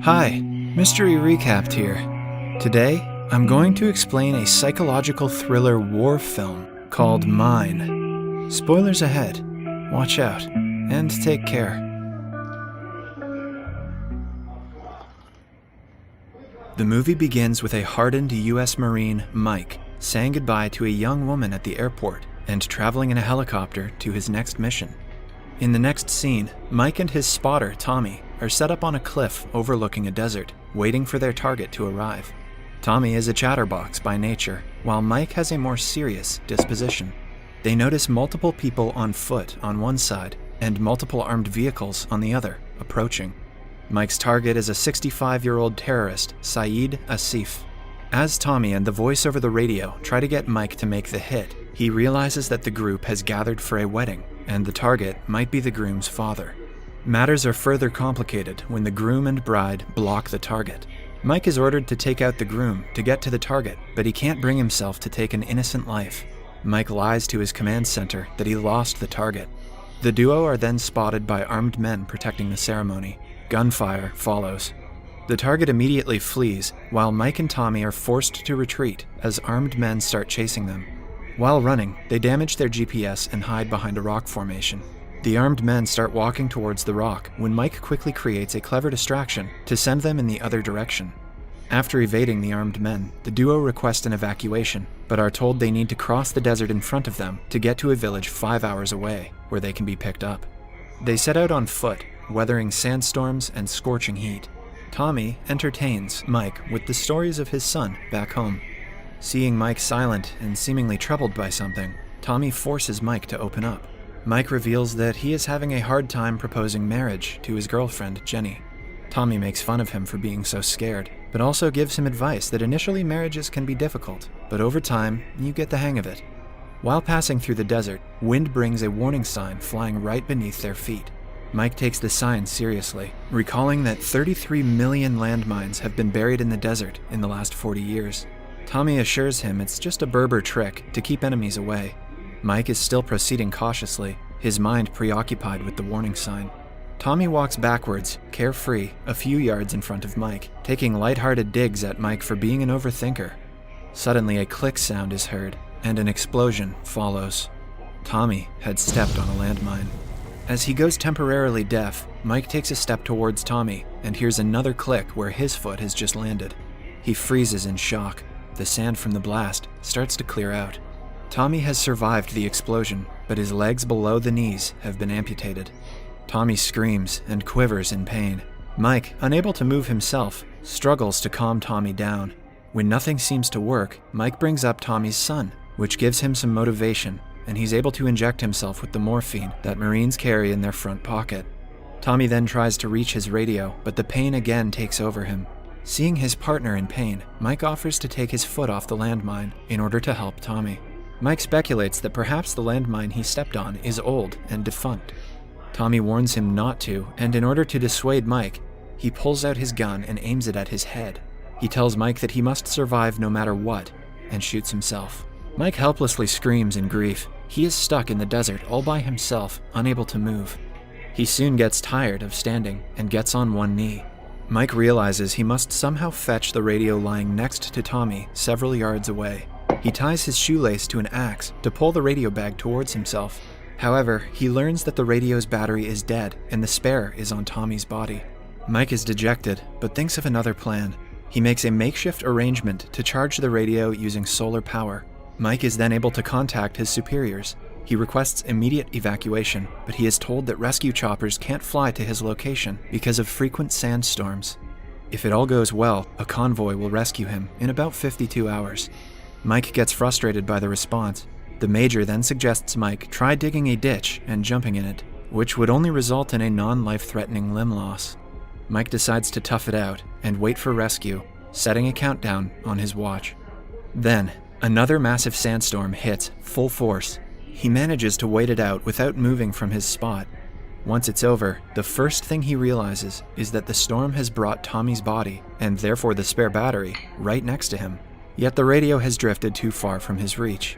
Hi, Mystery Recapped here. Today, I'm going to explain a psychological thriller war film called Mine. Spoilers ahead. Watch out, and take care. The movie begins with a hardened U.S. Marine, Mike, saying goodbye to a young woman at the airport and traveling in a helicopter to his next mission. In the next scene, Mike and his spotter, Tommy, are set up on a cliff overlooking a desert, waiting for their target to arrive. Tommy is a chatterbox by nature, while Mike has a more serious disposition. They notice multiple people on foot on one side and multiple armed vehicles on the other, approaching. Mike's target is a 65-year-old terrorist, Saeed Asif. As Tommy and the voice over the radio try to get Mike to make the hit, he realizes that the group has gathered for a wedding, and the target might be the groom's father. Matters are further complicated when the groom and bride block the target. Mike is ordered to take out the groom to get to the target, but he can't bring himself to take an innocent life. Mike lies to his command center that he lost the target. The duo are then spotted by armed men protecting the ceremony. Gunfire follows. The target immediately flees, while Mike and Tommy are forced to retreat as armed men start chasing them. While running, they damage their GPS and hide behind a rock formation. The armed men start walking towards the rock when Mike quickly creates a clever distraction to send them in the other direction. After evading the armed men, the duo request an evacuation, but are told they need to cross the desert in front of them to get to a village 5 hours away, where they can be picked up. They set out on foot, weathering sandstorms and scorching heat. Tommy entertains Mike with the stories of his son back home. Seeing Mike silent and seemingly troubled by something, Tommy forces Mike to open up. Mike reveals that he is having a hard time proposing marriage to his girlfriend, Jenny. Tommy makes fun of him for being so scared, but also gives him advice that initially marriages can be difficult, but over time, you get the hang of it. While passing through the desert, wind brings a warning sign flying right beneath their feet. Mike takes the sign seriously, recalling that 33 million landmines have been buried in the desert in the last 40 years. Tommy assures him it's just a Berber trick to keep enemies away. Mike is still proceeding cautiously, his mind preoccupied with the warning sign. Tommy walks backwards, carefree, a few yards in front of Mike, taking lighthearted digs at Mike for being an overthinker. Suddenly a click sound is heard, and an explosion follows. Tommy had stepped on a landmine. As he goes temporarily deaf, Mike takes a step towards Tommy and hears another click where his foot has just landed. He freezes in shock. The sand from the blast starts to clear out. Tommy has survived the explosion, but his legs below the knees have been amputated. Tommy screams and quivers in pain. Mike, unable to move himself, struggles to calm Tommy down. When nothing seems to work, Mike brings up Tommy's son, which gives him some motivation, and he's able to inject himself with the morphine that Marines carry in their front pocket. Tommy then tries to reach his radio, but the pain again takes over him. Seeing his partner in pain, Mike offers to take his foot off the landmine in order to help Tommy. Mike speculates that perhaps the landmine he stepped on is old and defunct. Tommy warns him not to, and in order to dissuade Mike, he pulls out his gun and aims it at his head. He tells Mike that he must survive no matter what, and shoots himself. Mike helplessly screams in grief. He is stuck in the desert all by himself, unable to move. He soon gets tired of standing and gets on one knee. Mike realizes he must somehow fetch the radio lying next to Tommy several yards away. He ties his shoelace to an axe to pull the radio bag towards himself. However, he learns that the radio's battery is dead and the spare is on Tommy's body. Mike is dejected, but thinks of another plan. He makes a makeshift arrangement to charge the radio using solar power. Mike is then able to contact his superiors. He requests immediate evacuation, but he is told that rescue choppers can't fly to his location because of frequent sandstorms. If it all goes well, a convoy will rescue him in about 52 hours. Mike gets frustrated by the response. The major then suggests Mike try digging a ditch and jumping in it, which would only result in a non-life-threatening limb loss. Mike decides to tough it out and wait for rescue, setting a countdown on his watch. Then, another massive sandstorm hits full force. He manages to wait it out without moving from his spot. Once it's over, the first thing he realizes is that the storm has brought Tommy's body, and therefore the spare battery, right next to him. Yet the radio has drifted too far from his reach.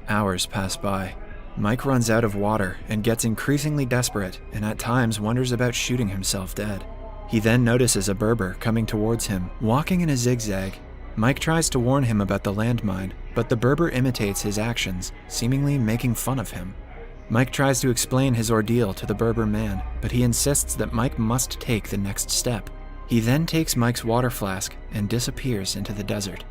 Hours pass by. Mike runs out of water and gets increasingly desperate, and at times wonders about shooting himself dead. He then notices a Berber coming towards him, walking in a zigzag. Mike tries to warn him about the landmine, but the Berber imitates his actions, seemingly making fun of him. Mike tries to explain his ordeal to the Berber man, but he insists that Mike must take the next step. He then takes Mike's water flask and disappears into the desert.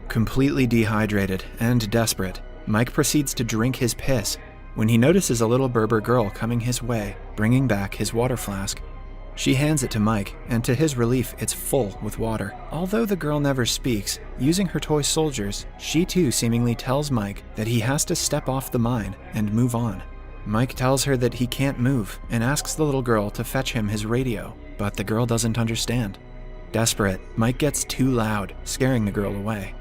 Completely dehydrated and desperate, Mike proceeds to drink his piss when he notices a little Berber girl coming his way, bringing back his water flask. She hands it to Mike, and to his relief, it's full with water. Although the girl never speaks, using her toy soldiers, she too seemingly tells Mike that he has to step off the mine and move on. Mike tells her that he can't move and asks the little girl to fetch him his radio, but the girl doesn't understand. Desperate, Mike gets too loud, scaring the girl away.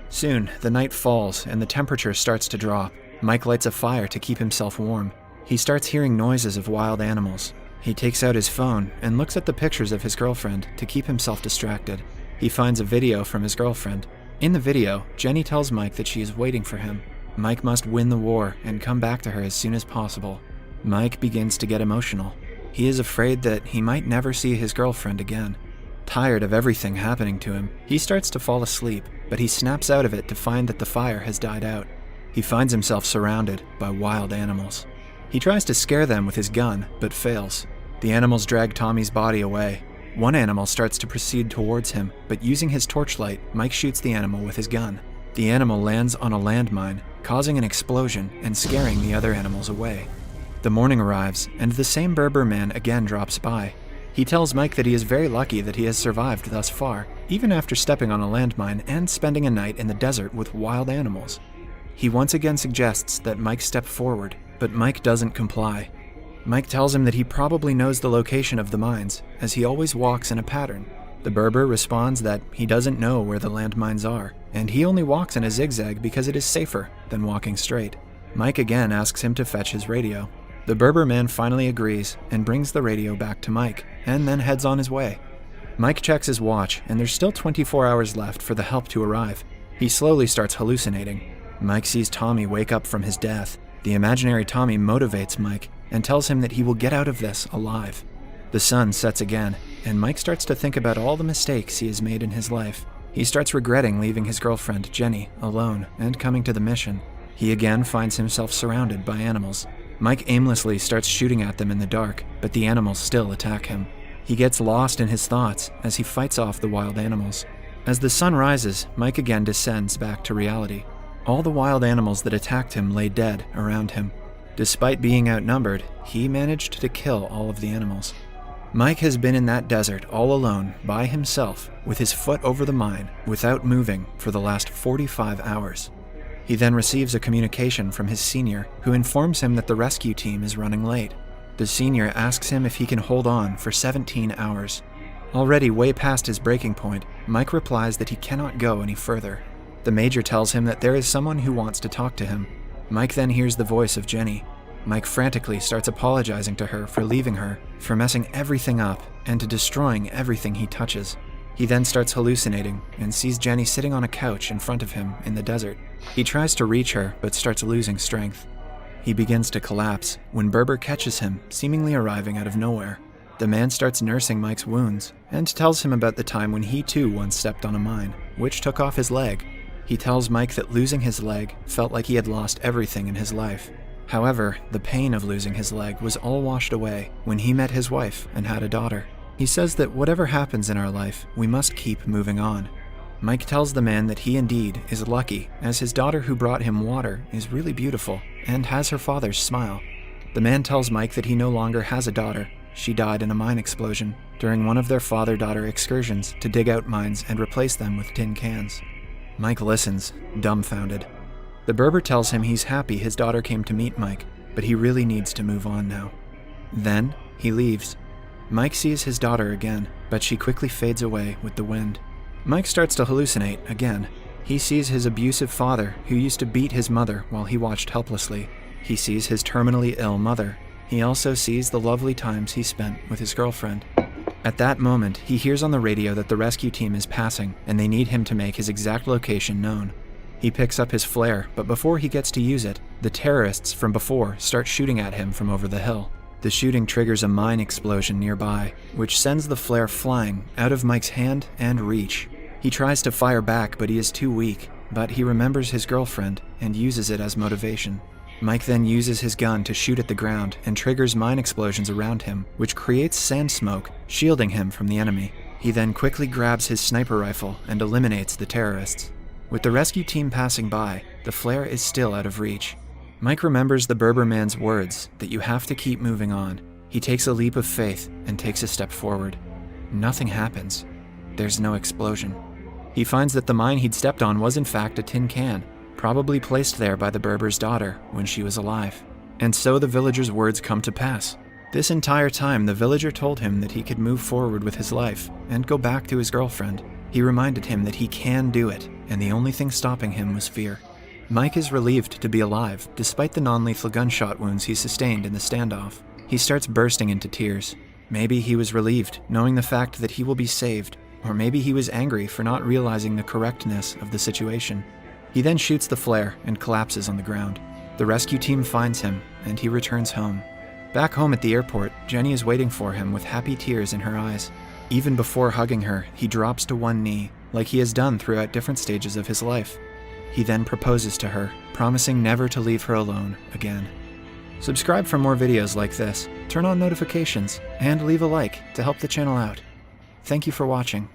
Soon, the night falls and the temperature starts to drop. Mike lights a fire to keep himself warm. He starts hearing noises of wild animals. He takes out his phone and looks at the pictures of his girlfriend to keep himself distracted. He finds a video from his girlfriend. In the video, Jenny tells Mike that she is waiting for him. Mike must win the war and come back to her as soon as possible. Mike begins to get emotional. He is afraid that he might never see his girlfriend again. Tired of everything happening to him, he starts to fall asleep, but he snaps out of it to find that the fire has died out. He finds himself surrounded by wild animals. He tries to scare them with his gun, but fails. The animals drag Tommy's body away. One animal starts to proceed towards him, but using his torchlight, Mike shoots the animal with his gun. The animal lands on a landmine, causing an explosion and scaring the other animals away. The morning arrives, and the same Berber man again drops by. He tells Mike that he is very lucky that he has survived thus far, even after stepping on a landmine and spending a night in the desert with wild animals. He once again suggests that Mike step forward, but Mike doesn't comply. Mike tells him that he probably knows the location of the mines, as he always walks in a pattern. The Berber responds that he doesn't know where the landmines are, and he only walks in a zigzag because it is safer than walking straight. Mike again asks him to fetch his radio. The Berber man finally agrees and brings the radio back to Mike, and then heads on his way. Mike checks his watch, and there's still 24 hours left for the help to arrive. He slowly starts hallucinating. Mike sees Tommy wake up from his death. The imaginary Tommy motivates Mike and tells him that he will get out of this alive. The sun sets again, and Mike starts to think about all the mistakes he has made in his life. He starts regretting leaving his girlfriend, Jenny, alone and coming to the mission. He again finds himself surrounded by animals. Mike aimlessly starts shooting at them in the dark, but the animals still attack him. He gets lost in his thoughts as he fights off the wild animals. As the sun rises, Mike again descends back to reality. All the wild animals that attacked him lay dead around him. Despite being outnumbered, he managed to kill all of the animals. Mike has been in that desert all alone, by himself, with his foot over the mine, without moving for the last 45 hours. He then receives a communication from his senior, who informs him that the rescue team is running late. The senior asks him if he can hold on for 17 hours. Already way past his breaking point, Mike replies that he cannot go any further. The major tells him that there is someone who wants to talk to him. Mike then hears the voice of Jenny. Mike frantically starts apologizing to her for leaving her, for messing everything up, and to destroying everything he touches. He then starts hallucinating and sees Jenny sitting on a couch in front of him in the desert. He tries to reach her, but starts losing strength. He begins to collapse when Berber catches him, seemingly arriving out of nowhere. The man starts nursing Mike's wounds and tells him about the time when he too once stepped on a mine, which took off his leg. He tells Mike that losing his leg felt like he had lost everything in his life. However, the pain of losing his leg was all washed away when he met his wife and had a daughter. He says that whatever happens in our life, we must keep moving on. Mike tells the man that he indeed is lucky, as his daughter who brought him water is really beautiful and has her father's smile. The man tells Mike that he no longer has a daughter. She died in a mine explosion during one of their father-daughter excursions to dig out mines and replace them with tin cans. Mike listens, dumbfounded. The Berber tells him he's happy his daughter came to meet Mike, but he really needs to move on now. Then, he leaves. Mike sees his daughter again, but she quickly fades away with the wind. Mike starts to hallucinate again. He sees his abusive father, who used to beat his mother while he watched helplessly. He sees his terminally ill mother. He also sees the lovely times he spent with his girlfriend. At that moment, he hears on the radio that the rescue team is passing, and they need him to make his exact location known. He picks up his flare, but before he gets to use it, the terrorists from before start shooting at him from over the hill. The shooting triggers a mine explosion nearby, which sends the flare flying out of Mike's hand and reach. He tries to fire back, but he is too weak, but he remembers his girlfriend and uses it as motivation. Mike then uses his gun to shoot at the ground and triggers mine explosions around him, which creates sand smoke, shielding him from the enemy. He then quickly grabs his sniper rifle and eliminates the terrorists. With the rescue team passing by, the flare is still out of reach. Mike remembers the Berber man's words that you have to keep moving on. He takes a leap of faith and takes a step forward. Nothing happens. There's no explosion. He finds that the mine he'd stepped on was in fact a tin can, probably placed there by the Berber's daughter when she was alive. And so the villager's words come to pass. This entire time, the villager told him that he could move forward with his life and go back to his girlfriend. He reminded him that he can do it, and the only thing stopping him was fear. Mike is relieved to be alive, despite the non-lethal gunshot wounds he sustained in the standoff. He starts bursting into tears. Maybe he was relieved, knowing the fact that he will be saved, or maybe he was angry for not realizing the correctness of the situation. He then shoots the flare and collapses on the ground. The rescue team finds him, and he returns home. Back home at the airport, Jenny is waiting for him with happy tears in her eyes. Even before hugging her, he drops to one knee, like he has done throughout different stages of his life. He then proposes to her, promising never to leave her alone again. Subscribe for more videos like this, turn on notifications, and leave a like to help the channel out. Thank you for watching.